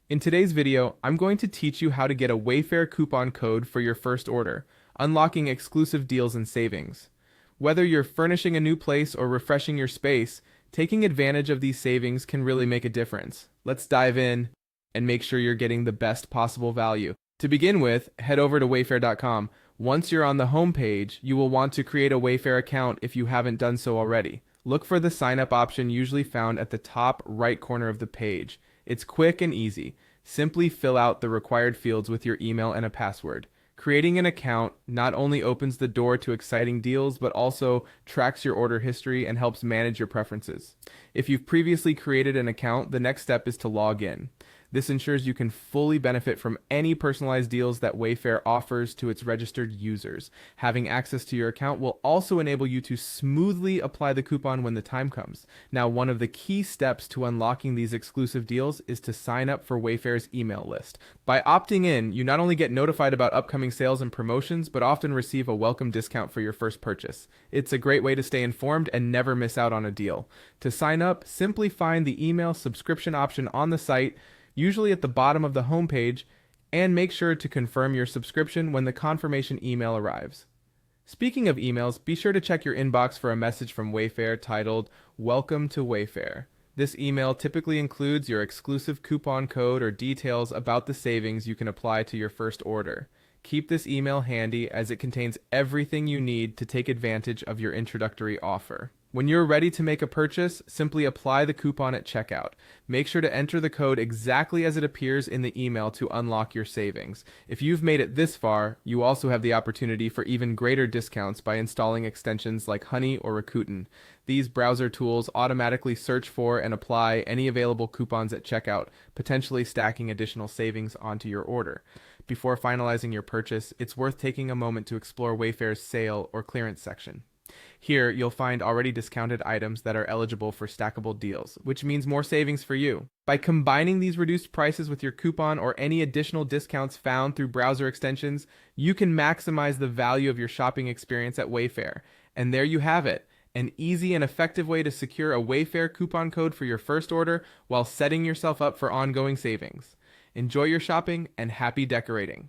In today's video, I'm going to teach you how to get a Wayfair coupon code for your first order, unlocking exclusive deals and savings. Whether you're furnishing a new place or refreshing your space, taking advantage of these savings can really make a difference. Let's dive in and make sure you're getting the best possible value. To begin with, head over to wayfair.com. Once you're on the home page, you will want to create a Wayfair account if you haven't done so already. Look for the sign up option usually found at the top right corner of the page. It's quick and easy. Simply fill out the required fields with your email and a password. Creating an account not only opens the door to exciting deals, but also tracks your order history and helps manage your preferences. If you've previously created an account, the next step is to log in. This ensures you can fully benefit from any personalized deals that Wayfair offers to its registered users. Having access to your account will also enable you to smoothly apply the coupon when the time comes. Now, one of the key steps to unlocking these exclusive deals is to sign up for Wayfair's email list. By opting in, you not only get notified about upcoming sales and promotions, but often receive a welcome discount for your first purchase. It's a great way to stay informed and never miss out on a deal. To sign up, simply find the email subscription option on the site, usually at the bottom of the homepage, and make sure to confirm your subscription when the confirmation email arrives. Speaking of emails, be sure to check your inbox for a message from Wayfair titled, "Welcome to Wayfair." This email typically includes your exclusive coupon code or details about the savings you can apply to your first order. Keep this email handy as it contains everything you need to take advantage of your introductory offer. When you're ready to make a purchase, simply apply the coupon at checkout. Make sure to enter the code exactly as it appears in the email to unlock your savings. If you've made it this far, you also have the opportunity for even greater discounts by installing extensions like Honey or Rakuten. These browser tools automatically search for and apply any available coupons at checkout, potentially stacking additional savings onto your order. Before finalizing your purchase, it's worth taking a moment to explore Wayfair's sale or clearance section. Here, you'll find already discounted items that are eligible for stackable deals, which means more savings for you. By combining these reduced prices with your coupon or any additional discounts found through browser extensions, you can maximize the value of your shopping experience at Wayfair. And there you have it, an easy and effective way to secure a Wayfair coupon code for your first order while setting yourself up for ongoing savings. Enjoy your shopping and happy decorating.